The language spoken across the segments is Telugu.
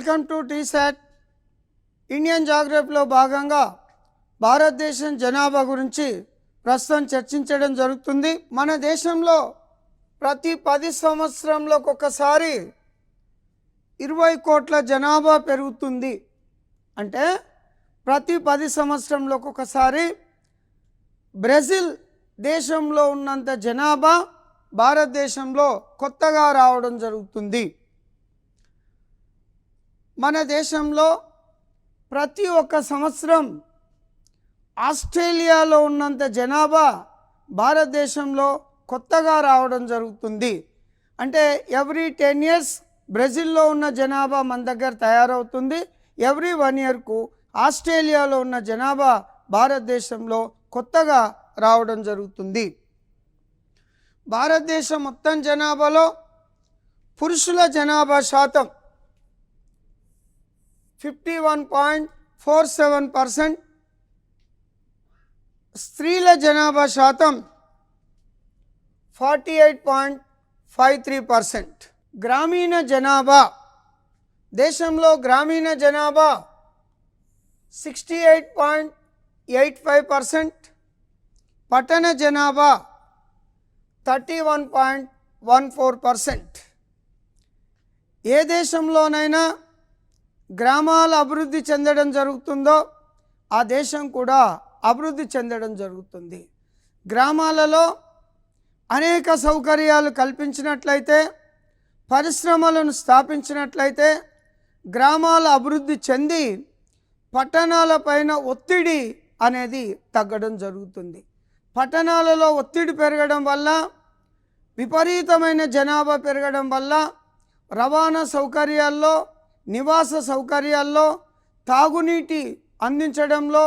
వెల్కమ్ టు టీసాట్ ఇండియన్ జాగ్రఫీలో భాగంగా భారతదేశం జనాభా గురించి ప్రస్తుతం చర్చించడం జరుగుతుంది. మన దేశంలో ప్రతి 10 సంవత్సరంలోకి ఒకసారి 20 కోట్ల జనాభా పెరుగుతుంది. అంటే ప్రతి 10 సంవత్సరంలోకి ఒకసారి బ్రెజిల్ దేశంలో ఉన్నంత జనాభా భారతదేశంలో కొత్తగా రావడం జరుగుతుంది. మన దేశంలో ప్రతి ఒక్క సంవత్సరం ఆస్ట్రేలియాలో ఉన్నంత జనాభా భారతదేశంలో కొత్తగా రావడం జరుగుతుంది. అంటే ఎవ్రీ 10 years బ్రెజిల్లో ఉన్న జనాభా మన దగ్గర తయారవుతుంది. ఎవ్రీ 1 yearకు ఆస్ట్రేలియాలో ఉన్న జనాభా భారతదేశంలో కొత్తగా రావడం జరుగుతుంది. భారతదేశం మొత్తం జనాభాలో పురుషుల జనాభా శాతం 51.47%, స్త్రీల జనాభా శాతం 48.53%. గ్రామీణ జనాభా దేశంలో గ్రామీణ జనాభా 68.85%, పట్టణ జనాభా 31.14%. ఏ దేశంలోనైనా గ్రామాల అభివృద్ధి చెందడం జరుగుతుందో ఆ దేశం కూడా అభివృద్ధి చెందడం జరుగుతుంది. గ్రామాలలో అనేక సౌకర్యాలు కల్పించినట్లయితే, పరిశ్రమలను స్థాపించినట్లయితే గ్రామాల అభివృద్ధి చెంది పట్టణాలపైన ఒత్తిడి అనేది తగ్గడం జరుగుతుంది. పట్టణాలలో ఒత్తిడి పెరగడం వల్ల, విపరీతమైన జనాభా పెరగడం వల్ల రవాణా సౌకర్యాల్లో, నివాస సౌకర్యాల్లో, తాగునీటి అందించడంలో,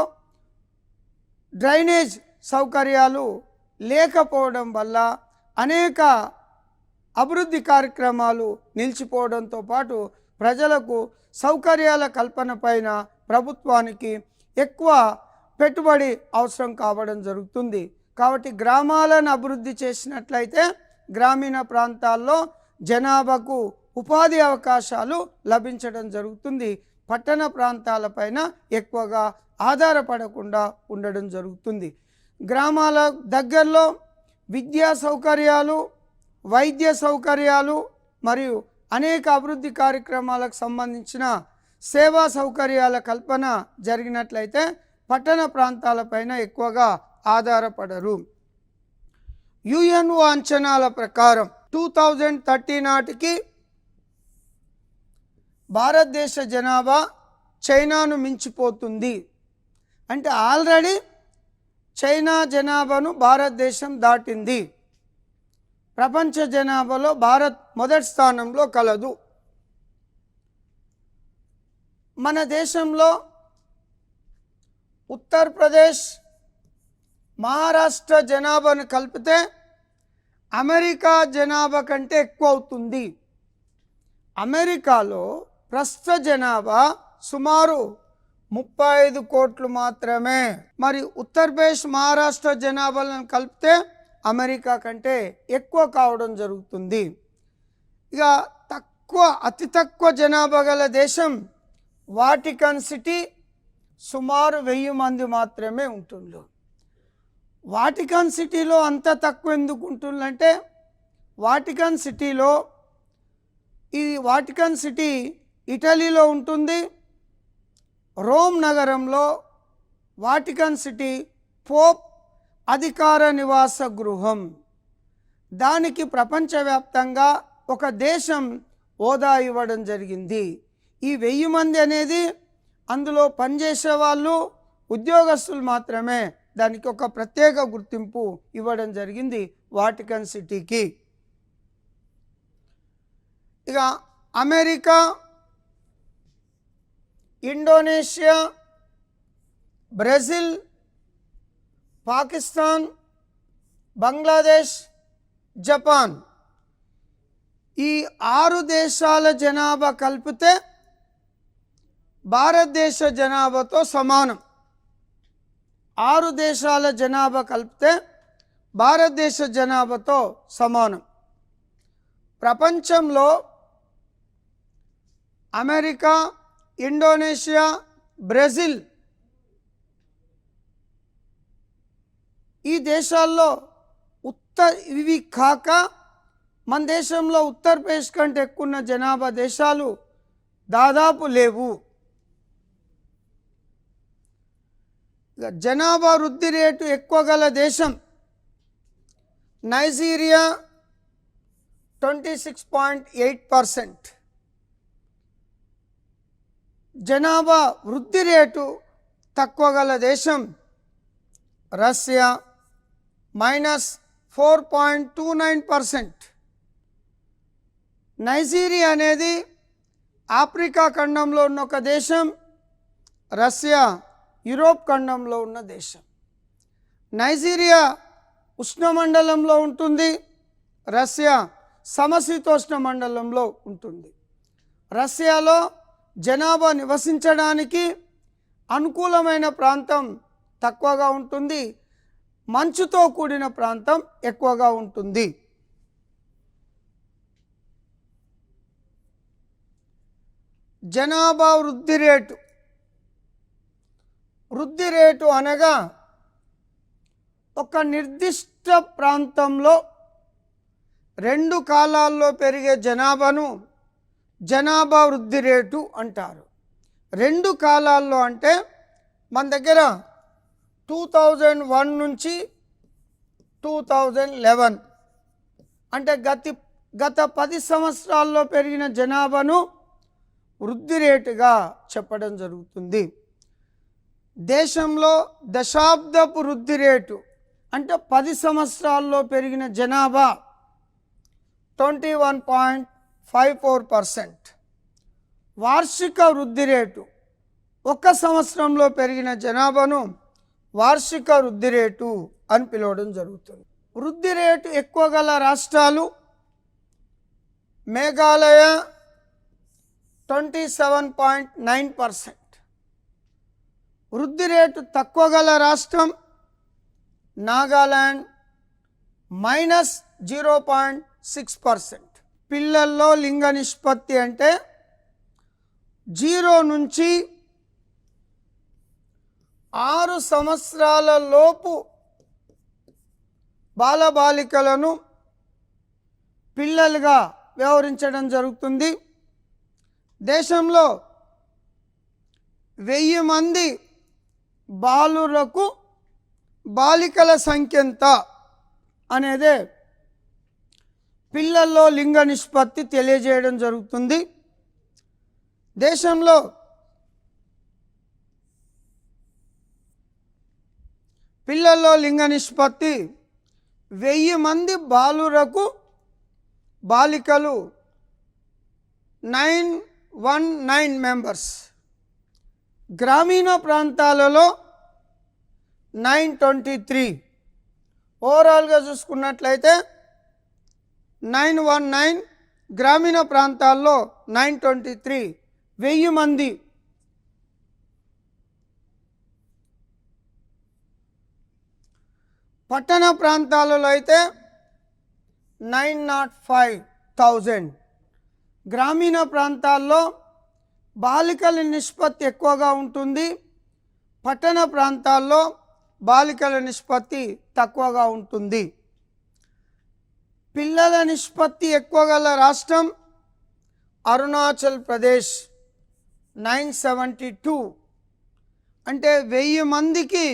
డ్రైనేజ్ సౌకర్యాలు లేకపోవడం వల్ల అనేక అభివృద్ధి కార్యక్రమాలు నిలిచిపోవడంతో పాటు ప్రజలకు సౌకర్యాల కల్పన పైన ప్రభుత్వానికి ఎక్కువ పెట్టుబడి అవసరం కావడం జరుగుతుంది. కాబట్టి గ్రామాలను అభివృద్ధి చేసినట్లయితే గ్రామీణ ప్రాంతాల్లో జనాభాకు ఉపాధి అవకాశాలు లభించడం జరుగుతుంది. పట్టణ ప్రాంతాలపైన ఎక్కువగా ఆధారపడకుండా ఉండడం జరుగుతుంది. గ్రామాల దగ్గరలో విద్యా సౌకర్యాలు, వైద్య సౌకర్యాలు మరియు అనేక అభివృద్ధి కార్యక్రమాలకు సంబంధించిన సేవా సౌకర్యాల కల్పన జరిగినట్లయితే పట్టణ ప్రాంతాలపైన ఎక్కువగా ఆధారపడరు. యుఎన్ఓ అంచనాల ప్రకారం 2030 నాటికి భారతదేశ జనాభా చైనాను మించిపోతుంది. అంటే ఆల్రెడీ చైనా జనాభాను భారతదేశం దాటింది. ప్రపంచ జనాభాలో భారత్ మొదటి స్థానంలో కలదు. మన దేశంలో ఉత్తరప్రదేశ్, మహారాష్ట్ర జనాభాను కలిపితే అమెరికా జనాభా కంటే ఎక్కువ అవుతుంది. అమెరికాలో ప్రస్తుత జనాభా సుమారు 35 కోట్లు మాత్రమే. మరి ఉత్తరప్రదేశ్, మహారాష్ట్ర జనాభాలను కలిపితే అమెరికా కంటే ఎక్కువ కావడం జరుగుతుంది. ఇక అతి తక్కువ జనాభా గల దేశం వాటికన్ సిటీ, సుమారు 1000 మంది మాత్రమే ఉంటుండ్రు. వాటికన్ సిటీలో అంత తక్కువ ఎందుకు ఉంటుందంటే, వాటికన్ సిటీ ఇటలీలో ఉంటుంది. రోమ్ నగరంలో వాటికన్ సిటీ పోప్ అధికార నివాస గృహం. దానికి ప్రపంచవ్యాప్తంగా ఒక దేశం హోదా ఇవ్వడం జరిగింది. ఈ 1000 మంది అనేది అందులో పనిచేసే వాళ్ళు, ఉద్యోగస్తులు మాత్రమే. దానికి ఒక ప్రత్యేక గుర్తింపు ఇవ్వడం జరిగింది వాటికన్ సిటీకి. ఇక America, Indonesia, Brazil, Pakistan, Bangladesh, Japan ఈ 6 దేశాల జనాభా కలిపితే భారతదేశ జనాభాతో సమానం. 6 దేశాల జనాభా కలిపితే భారతదేశ జనాభాతో సమానం. ప్రపంచంలో అమెరికా, ఇండోనేషియా, బ్రెజిల్ ఈ దేశాల్లో ఇవి కాక మన దేశంలో ఉత్తరప్రదేశ్ కంటే ఎక్కువ ఉన్న జనాభా దేశాలు దాదాపు లేవు. జనాభా వృద్ధి రేటు ఎక్కువ గల దేశం నైజీరియా 26.8%. జనాభా వృద్ధి రేటు తక్కువ గల దేశం రష్యా -4.29%. నైజీరియా అనేది ఆఫ్రికా ఖండంలో ఉన్న ఒక దేశం, రష్యా యూరోప్ ఖండంలో ఉన్న దేశం. నైజీరియా ఉష్ణమండలంలో ఉంటుంది, రష్యా సమశీతోష్ణ మండలంలో ఉంటుంది. రష్యాలో జనాభా నివసించడానికి అనుకూలమైన ప్రాంతం తక్కువగా ఉంటుంది, మంచుతో కూడిన ప్రాంతం ఎక్కువగా ఉంటుంది. జనాభా వృద్ధి రేటు అనగా ఒక నిర్దిష్ట ప్రాంతంలో 2 కాలాల్లో పెరిగే జనాభాను జనాభా వృద్ధి రేటు అంటారు. 2 కాలాల్లో అంటే మన దగ్గర 2001 నుంచి 2011 అంటే గత 10 సంవత్సరాల్లో పెరిగిన జనాభాను వృద్ధి రేటుగా చెప్పడం జరుగుతుంది. దేశంలో దశాబ్దపు వృద్ధి రేటు అంటే 10 సంవత్సరాల్లో పెరిగిన జనాభా 21.54%. వార్షిక వృద్ధి రేటు 1 సంవత్సరంలో పెరిగిన జనాభాను వార్షిక వృద్ధి రేటు అని పిలవడం జరుగుతుంది. వృద్ధి రేటు ఎక్కువ గల రాష్ట్రాలు మేఘాలయ 27.9%. వృద్ధి రేటు తక్కువ గల రాష్ట్రం నాగాలాండ్ -0.6%. పిల్లల్లో లింగ నిష్పత్తి అంటే 0 నుంచి 6 సంవత్సరాల లోపు బాలబాలికలను పిల్లలుగా వ్యవహరించడం జరుగుతుంది. దేశంలో 1000 మంది బాలురకు బాలికల సంఖ్య ఎంత అనేదే పిల్లల్లో లింగ నిష్పత్తి తెలియజేయడం జరుగుతుంది. దేశంలో పిల్లల్లో లింగ నిష్పత్తి 1000 మంది బాలురకు బాలికలు 919 మెంబర్స్. గ్రామీణ ప్రాంతాలలో 923. ఓవరాల్గా చూసుకున్నట్లయితే 919, గ్రామీణ ప్రాంతాల్లో 923, 1000 మంది. పట్టణ ప్రాంతాలలో అయితే 905,000. గ్రామీణ ప్రాంతాల్లో బాలికల నిష్పత్తి ఎక్కువగా ఉంటుంది, పట్టణ ప్రాంతాల్లో బాలికల నిష్పత్తి తక్కువగా ఉంటుంది. పిల్లల నిష్పత్తి ఎక్కువ గల రాష్ట్రం అరుణాచల్ ప్రదేశ్ 972. అంటే 1000 మందికి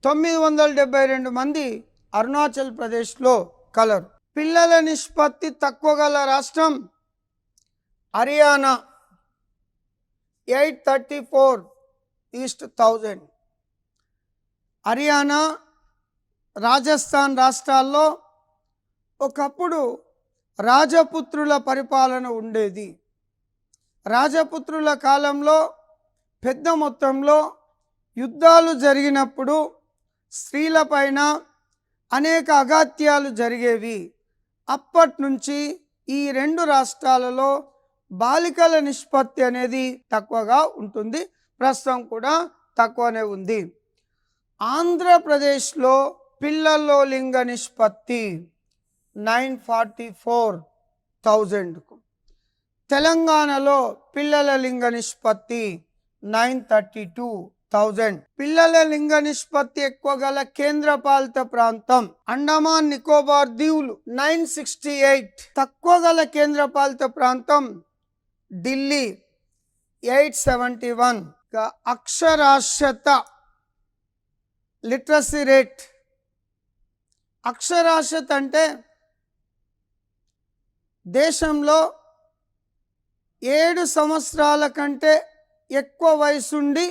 972 మంది అరుణాచల్ ప్రదేశ్లో కలరు. పిల్లల నిష్పత్తి తక్కువ గల రాష్ట్రం హర్యానా 834:1000. హర్యానా, రాజస్థాన్ రాష్ట్రాల్లో ఒకప్పుడు రాజపుత్రుల పరిపాలన ఉండేది. రాజపుత్రుల కాలంలో పెద్ద మొత్తంలో యుద్ధాలు జరిగినప్పుడు స్త్రీలపైన అనేక అఘాత్యాలు జరిగేవి. అప్పటి నుంచి ఈ 2 రాష్ట్రాలలో బాలికల నిష్పత్తి అనేది తక్కువగా ఉంటుంది, ప్రస్తుతం కూడా తక్కువనే ఉంది. ఆంధ్రప్రదేశ్లో పిల్లల్లో లింగ నిష్పత్తి 944,000. తెలంగాణలో పిల్లల లింగ నిష్పత్తి 932,000. పిల్లల లింగ నిష్పత్తి ఎక్కువ గల కేంద్రపాలిత ప్రాంతం అండమాన్ నికోబార్ దీవులు 968. తక్కువ గల కేంద్రపాలిత ప్రాంతం ఢిల్లీ 871. అక్షరాస్యత లిటరసీ రేట్. అక్షరాస్యత అంటే దేశంలో 7 సంవత్సరాల కంటే ఎక్కువ వయసుండి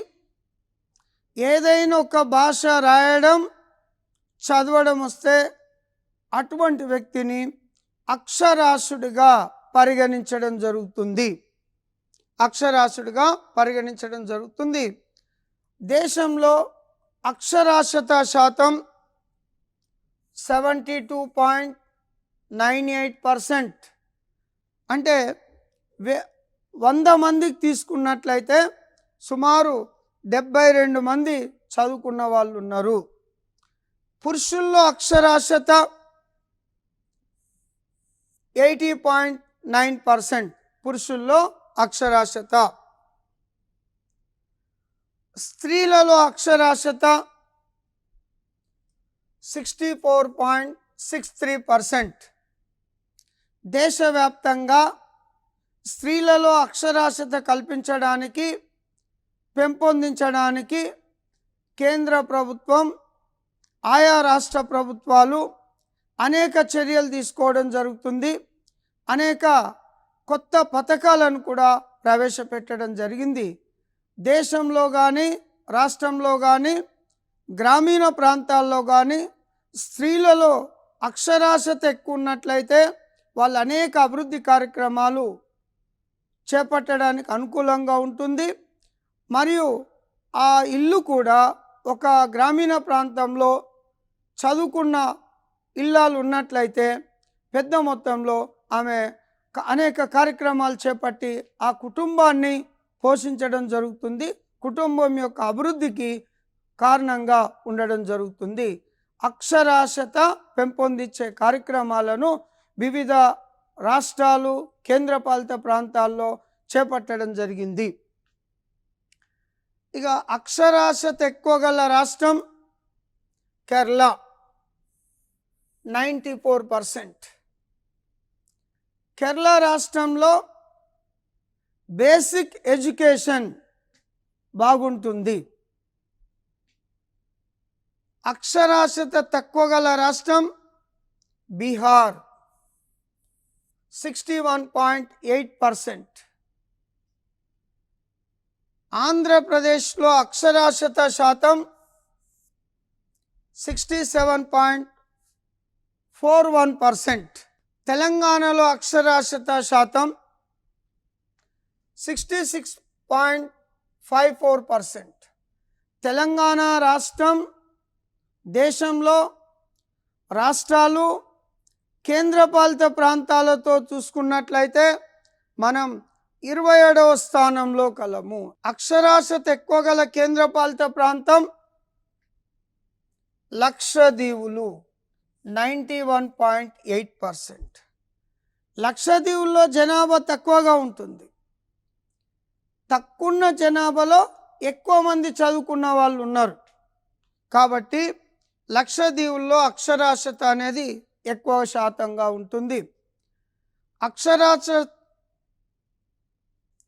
ఏదైనా ఒక భాష రాయడం చదవడం వస్తే అటువంటి వ్యక్తిని అక్షరాస్యుడిగా పరిగణించడం జరుగుతుంది. అక్షరాస్యుడిగా పరిగణించడం జరుగుతుంది. దేశంలో అక్షరాస్యత శాతం 72.98%. అంటే 100 మందికి తీసుకున్నట్లయితే సుమారు 72 మంది చదువుకున్న వాళ్ళు ఉన్నారు. పురుషుల్లో అక్షరాస్యత 80.9%. పురుషుల్లో అక్షరాస్యత. స్త్రీలలో అక్షరాస్యత 64.63%. దేశవ్యాప్తంగా స్త్రీలలో అక్షరాస్యత కల్పించడానికి పెంపొందించడానికి కేంద్ర ప్రభుత్వం ఆయా రాష్ట్ర ప్రభుత్వాలు అనేక చర్యలు తీసుకోవడం జరుగుతుంది. అనేక కొత్త పథకాలను కూడా ప్రవేశపెట్టడం జరిగింది. దేశంలో కానీ రాష్ట్రంలో కానీ గ్రామీణ ప్రాంతాల్లో కానీ స్త్రీలలో అక్షరాస్యత ఎక్కువ ఉన్నట్లయితే వాళ్ళు అనేక అభివృద్ధి కార్యక్రమాలు చేపట్టడానికి అనుకూలంగా ఉంటుంది. మరియు ఆ ఇల్లు కూడా ఒక గ్రామీణ ప్రాంతంలో చదువుకున్న ఇల్లాలు ఉన్నట్లయితే పెద్ద మొత్తంలో ఆమె అనేక కార్యక్రమాలు చేపట్టి ఆ కుటుంబాన్ని పోషించడం జరుగుతుంది. కుటుంబం యొక్క అభివృద్ధికి కారణంగా ఉండడం జరుగుతుంది. అక్షరాస్యత పెంపొందించే కార్యక్రమాలను వివిధ రాష్ట్రాలు కేంద్రపాలిత ప్రాంతాల్లో చేపట్టడం జరిగింది. ఇక అక్షరాస్యత ఎక్కువ గల రాష్ట్రం కేరళ 94%. కేరళ రాష్ట్రంలో బేసిక్ ఎడ్యుకేషన్ బాగుంటుంది. అక్షరాస్యత తక్కువ గల రాష్ట్రం బీహార్ 61.8%. ఆంధ్రప్రదేశ్లో అక్షరాస్యత శాతం 67.41%. తెలంగాణలో అక్షరాస్యత శాతం 66.54%. తెలంగాణ రాష్ట్రం దేశంలో రాష్ట్రాలు కేంద్రపాలిత ప్రాంతాలతో చూసుకున్నట్లయితే మనం 27వ స్థానంలో కలము. అక్షరాస్యత ఎక్కువ గల కేంద్రపాలిత ప్రాంతం లక్షద్వీపులు 91.8%. లక్షద్వీపుల్లో జనాభా తక్కువగా ఉంటుంది. తక్కువ జనాభాలో ఎక్కువ మంది చదువుకున్న వాళ్ళు ఉన్నారు. కాబట్టి లక్షద్వీపుల్లో అక్షరాస్యత అనేది ఎక్కువ శాతంగా ఉంటుంది. అక్షరాస్యత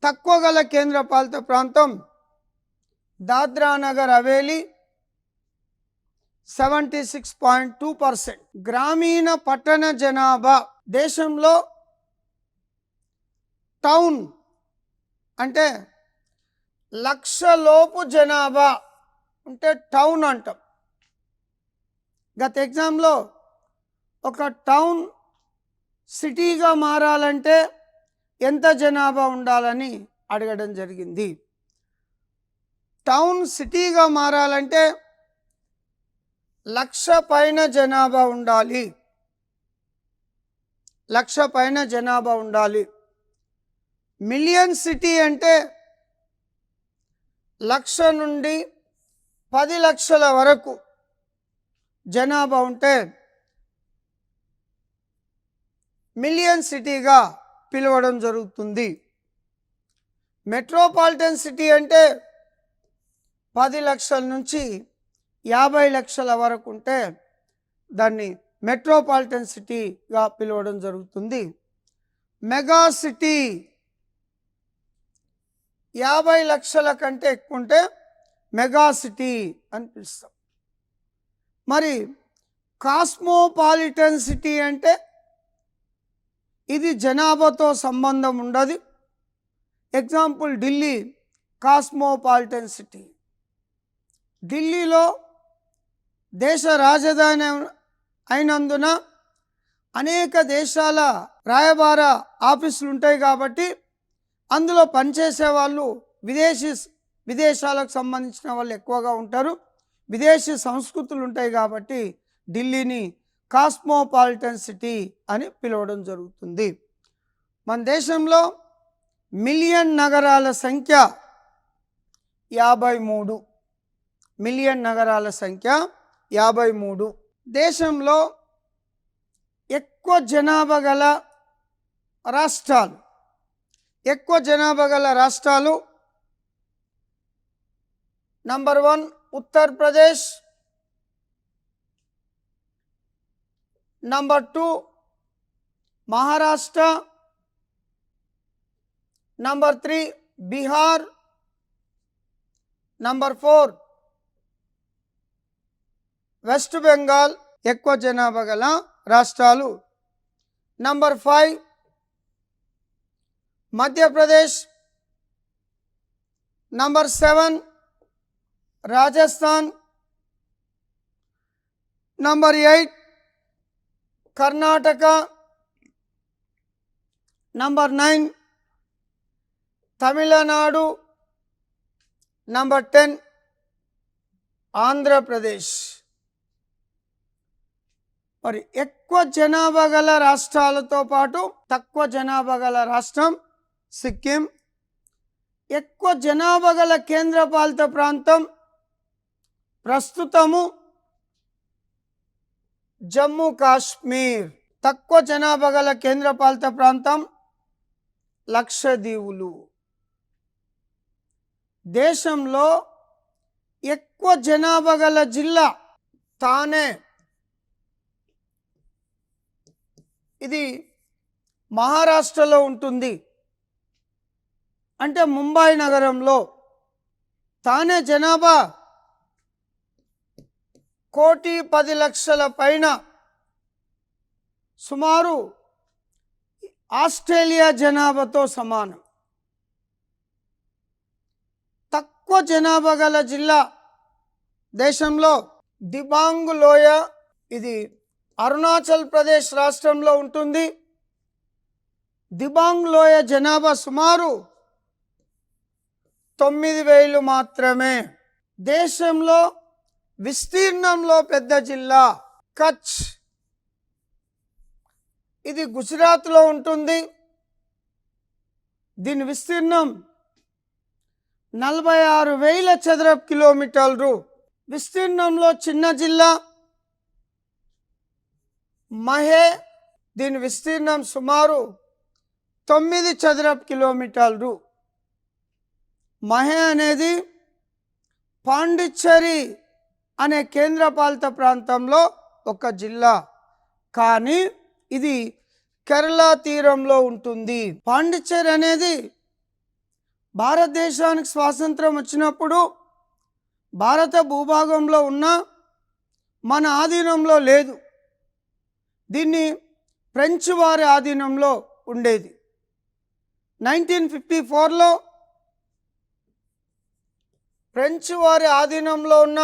తక్కువ గల కేంద్రపాలిత ప్రాంతం దాద్రా నగర్ హవేలీ 76.2%. గ్రామీణ పట్టణ జనాభా దేశంలో టౌన్ అంటే లక్షలోపు జనాభా అంటే టౌన్ అంటాం. గత ఎగ్జామ్లో ఒక టౌన్ సిటీగా మారాలంటే ఎంత జనాభా ఉండాలని అడగడం జరిగింది. టౌన్ సిటీగా మారాలంటే 1,00,000 పైన జనాభా ఉండాలి. 1,00,000 పైన జనాభా ఉండాలి. మిలియన్ సిటీ అంటే 1,00,000 నుండి 10 లక్షల వరకు జనాభా ఉంటే మిలియన్ సిటీగా పిలవడం జరుగుతుంది. మెట్రోపాలిటన్ సిటీ అంటే 10 లక్షల నుంచి 50 లక్షల వరకు ఉంటే దాన్ని మెట్రోపాలిటన్ సిటీగా పిలవడం జరుగుతుంది. మెగా సిటీ 50 లక్షల కంటే ఎక్కువ ఉంటే మెగా సిటీ అని పిలుస్తాం. మరి కాస్మోపాలిటన్ సిటీ అంటే ఇది జనాభాతో సంబంధం ఉండదు. Example Delhi cosmopolitan city. ఢిల్లీలో దేశ రాజధాని అయినందున అనేక దేశాల రాయబార ఆఫీసులు ఉంటాయి కాబట్టి అందులో పనిచేసే వాళ్ళు విదేశాలకు సంబంధించిన వాళ్ళు ఎక్కువగా ఉంటారు. విదేశీ సంస్కృతులు ఉంటాయి కాబట్టి ఢిల్లీని కాస్మోపాలిటన్ సిటీ అని పిలవడం జరుగుతుంది. మన దేశంలో మిలియన్ నగరాల సంఖ్య 53. మిలియన్ నగరాల సంఖ్య 53. దేశంలో ఎక్కువ జనాభా గల రాష్ట్రాలు number 1 Uttar Pradesh, number 2 Maharashtra, number 3 Bihar, number 4 west Bengal ఎక్కువ జనాభా గల రాష్ట్రాలు. Number 5 Madhya Pradesh, number 7 Rajasthan, number 8 Karnataka, number 9 Tamil Nadu, number 10 Andhra Pradesh. మరి ఎక్కువ జనాభా గల రాష్ట్రాలతో పాటు తక్కువ జనాభా గల రాష్ట్రం సిక్కిం. ఎక్కువ జనాభా గల కేంద్రపాలిత ప్రాంతం ప్రస్తుతము జమ్మూ కాశ్మీర్. తక్కువ జనాభా గల కేంద్రపాలిత ప్రాంతం లక్షద్వీపులు. దేశంలో ఎక్కువ జనాభా గల జిల్లా థానే. ఇది మహారాష్ట్రలో ఉంటుంది. అంటే ముంబై నగరంలో. థానే జనాభా 1,10,00,000 పైన, సుమారు ఆస్ట్రేలియా జనాభాతో సమానం. తక్కువ జనాభా గల జిల్లా దేశంలో దిబాంగ్ లోయ. ఇది అరుణాచల్ ప్రదేశ్ రాష్ట్రంలో ఉంటుంది. దిబాంగ్ లోయ జనాభా సుమారు 9,000 మాత్రమే. దేశంలో విస్తీర్ణంలో పెద్ద జిల్లా కచ్. ఇది గుజరాత్లో ఉంటుంది. దీని విస్తీర్ణం 46,000 చదరపు కిలోమీటర్లు. విస్తీర్ణంలో చిన్న జిల్లా మహే. దీని విస్తీర్ణం సుమారు 9 చదరపు కిలోమీటర్లు. మహే అనేది పాండిచ్చేరి అనే కేంద్రపాలిత ప్రాంతంలో ఒక జిల్లా, కానీ ఇది కేరళ తీరంలో ఉంటుంది. పాండిచ్చేరి అనేది భారతదేశానికి స్వాతంత్రం వచ్చినప్పుడు భారత భూభాగంలో ఉన్న మన ఆధీనంలో లేదు. దీన్ని ఫ్రెంచ్ వారి ఆధీనంలో ఉండేది. 1954లో ఫ్రెంచ్ వారి ఆధీనంలో ఉన్న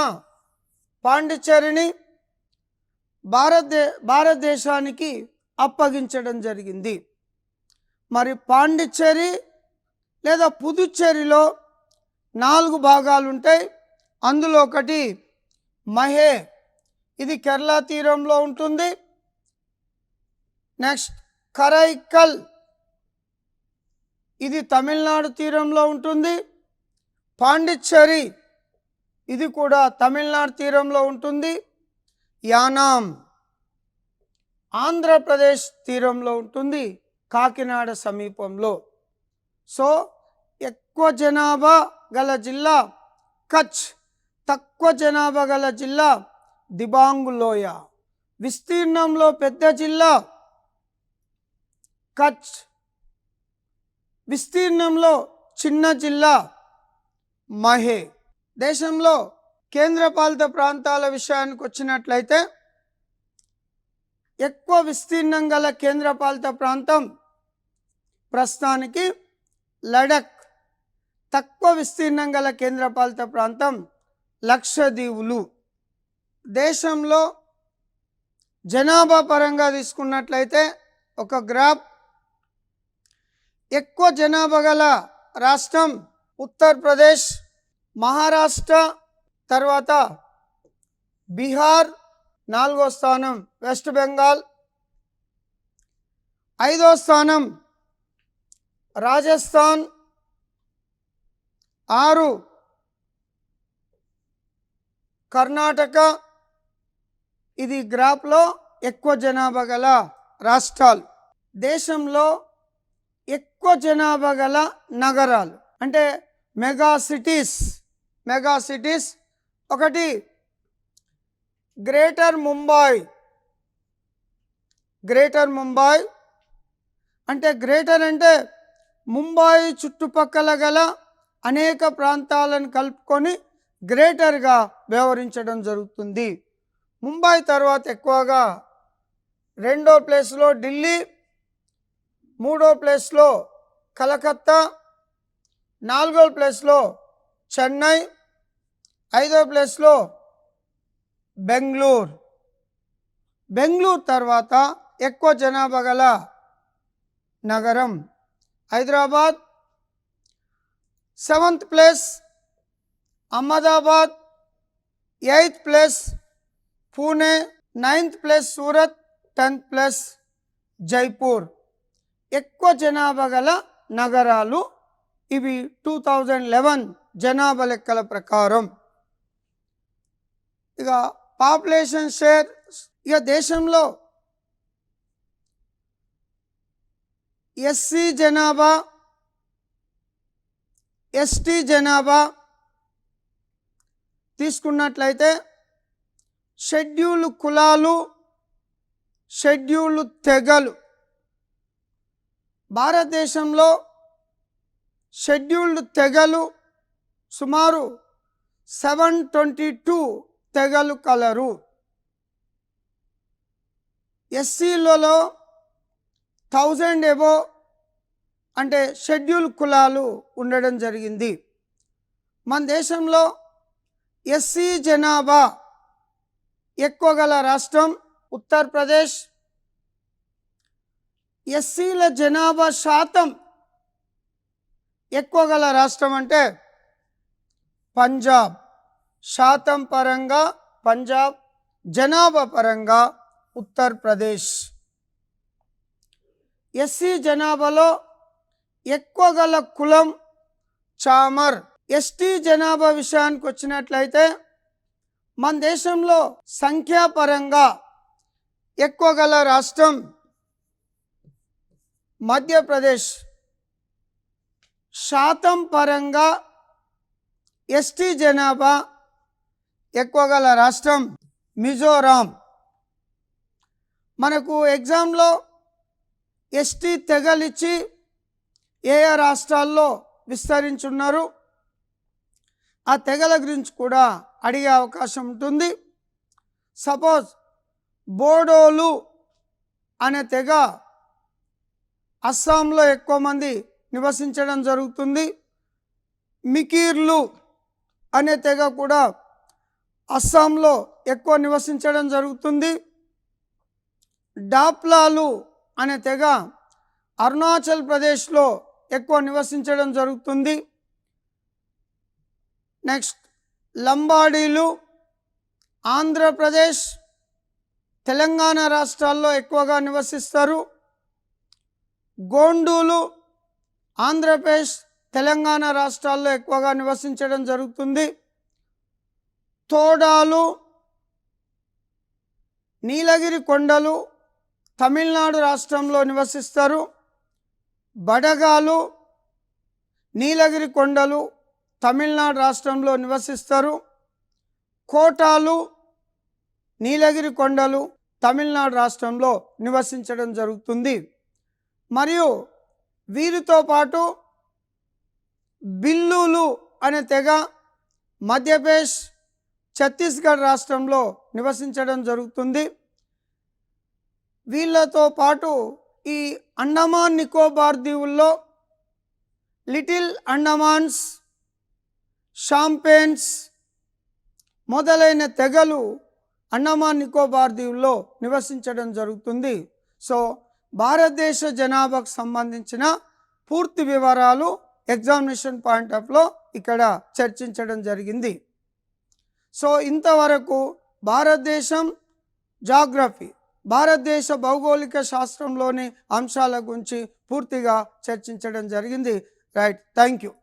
పాండిచ్చేరిని భారతదేశానికి అప్పగించడం జరిగింది. మరి పాండిచ్చేరి లేదా పుదుచ్చేరిలో 4 భాగాలు ఉంటాయి. అందులో ఒకటి మహే. ఇది కేరళ తీరంలో ఉంటుంది. నెక్స్ట్ కరైకల్. ఇది తమిళనాడు తీరంలో ఉంటుంది. పాండిచ్చేరి ఇది కూడా తమిళనాడు తీరంలో ఉంటుంది. యానాం ఆంధ్రప్రదేశ్ తీరంలో ఉంటుంది. కాకినాడ సమీపంలో. సో ఎక్కువ జనాభా గల జిల్లా కచ్, తక్కువ జనాభా గల జిల్లా దిబాంగ్ లోయ. విస్తీర్ణంలో పెద్ద జిల్లా కచ్, విస్తీర్ణంలో చిన్న జిల్లా మహే. దేశంలో కేంద్రపాలిత ప్రాంతాల విషయానికి వచ్చినట్లయితే ఎక్కువ విస్తీర్ణం గల కేంద్రపాలిత ప్రాంతం ప్రస్తుతానికి లడఖ్. తక్కువ విస్తీర్ణం గల కేంద్రపాలిత ప్రాంతం లక్షద్వీపులు. దేశంలో జనాభా పరంగా తీసుకున్నట్లయితే ఒక గ్రాఫ్, ఎక్కువ జనాభా గల రాష్ట్రం ఉత్తరప్రదేశ్, మహారాష్ట్ర, తర్వాత బీహార్, 4వ స్థానం వెస్ట్ బెంగాల్, 5వ స్థానం రాజస్థాన్, 6 కర్ణాటక. ఇది గ్రాఫ్లో ఎక్కువ జనాభా గల రాష్ట్రాలు. దేశంలో ఎక్కువ జనాభా గల నగరాలు అంటే మెగా సిటీస్. ఒకటి గ్రేటర్ ముంబై. అంటే గ్రేటర్ అంటే ముంబై చుట్టుపక్కల గల అనేక ప్రాంతాలను కలుపుకొని గ్రేటర్గా వ్యవహరించడం జరుగుతుంది. ముంబై తర్వాత ఎక్కువగా 2వ ప్లేస్లో ఢిల్లీ, 3వ ప్లేస్లో కలకత్తా, 4వ ప్లేస్లో చెన్నై, 5వ ప్లేస్లో బెంగళూరు తర్వాత ఎక్కువ జనాభా గల నగరం Hyderabad, 7th place Ahmedabad, 8th place Pune, 9th place Surat, 10th place Jaipur. ఎక్కువ జనాభా గల నగరాలు ఇవి 2011 జనాభా లెక్కల ప్రకారం. ఇక పాపులేషన్ షేర్, ఇక దేశంలో ఎస్సీ జనాభా, ఎస్టీ జనాభా తీసుకున్నట్లయితే షెడ్యూల్ కులాలు, షెడ్యూల్ తెగలు. భారతదేశంలో షెడ్యూల్డ్ తెగలు సుమారు 722 తెగలు కలరు. ఎస్సీలలో 1000 ఎబో అంటే షెడ్యూల్ కులాలు ఉండడం జరిగింది. మన దేశంలో ఎస్సీ జనాభా ఎక్కువ గల రాష్ట్రం ఉత్తరప్రదేశ్. ఎస్సీల జనాభా శాతం ఎక్కువ గల రాష్ట్రం అంటే పంజాబ్. శాతం పరంగా పంజాబ్, జనాభా పరంగా ఉత్తరప్రదేశ్. ఎస్సీ జనాభాలో ఎక్కువ గల కులం చామర్. ఎస్టీ జనాభా విషయానికి వచ్చినట్లయితే మన దేశంలో సంఖ్యాపరంగా ఎక్కువ గల రాష్ట్రం మధ్యప్రదేశ్. శాతం పరంగా ఎస్టీ జనాభా ఎక్కువ గల రాష్ట్రం మిజోరాం. మనకు ఎగ్జామ్లో ఎస్టీ తెగలిచ్చి ఏ ఏ రాష్ట్రాల్లో విస్తరించున్నారు ఆ తెగల గురించి కూడా అడిగే అవకాశం ఉంటుంది. సపోజ్ బోడోలు అనే తెగ అస్సాంలో ఎక్కువ మంది నివసించడం జరుగుతుంది. మికీర్లు అనే తెగ కూడా అస్సాంలో ఎక్కువ నివసించడం జరుగుతుంది. డాప్లాలు అనే తెగ అరుణాచల్ ప్రదేశ్లో ఎక్కువ నివసించడం జరుగుతుంది. నెక్స్ట్ లంబాడీలు ఆంధ్రప్రదేశ్, తెలంగాణ రాష్ట్రాల్లో ఎక్కువగా నివసిస్తారు. గోండూలు ఆంధ్రప్రదేశ్, తెలంగాణ రాష్ట్రాల్లో ఎక్కువగా నివసించడం జరుగుతుంది. తోడాలు నీలగిరి కొండలు తమిళనాడు రాష్ట్రంలో నివసిస్తారు. బడగాలు నీలగిరి కొండలు తమిళనాడు రాష్ట్రంలో నివసిస్తారు. కోటాలు నీలగిరి కొండలు తమిళనాడు రాష్ట్రంలో నివసించడం జరుగుతుంది. మరియు వీరితో పాటు బిల్లులు అనే తెగ మధ్యప్రదేశ్ ఛత్తీస్గఢ్ రాష్ట్రంలో నివసించడం జరుగుతుంది. వీళ్ళతో పాటు ఈ అండమాన్ నికోబార్ దీవుల్లో లిటిల్ అండమాన్స్, షాంపేన్స్ మొదలైన తెగలు అండమాన్ నికోబార్ దీవుల్లో నివసించడం జరుగుతుంది. సో భారతదేశ జనాభాకు సంబంధించిన పూర్తి వివరాలు ఎగ్జామినేషన్ పాయింట్ ఆఫ్లో ఇక్కడ చర్చించడం జరిగింది. సో ఇంతవరకు భారతదేశం జాగ్రఫీ, భారతదేశ భౌగోళిక శాస్త్రంలోని అంశాల గురించి పూర్తిగా చర్చించడం జరిగింది. Right, thank you.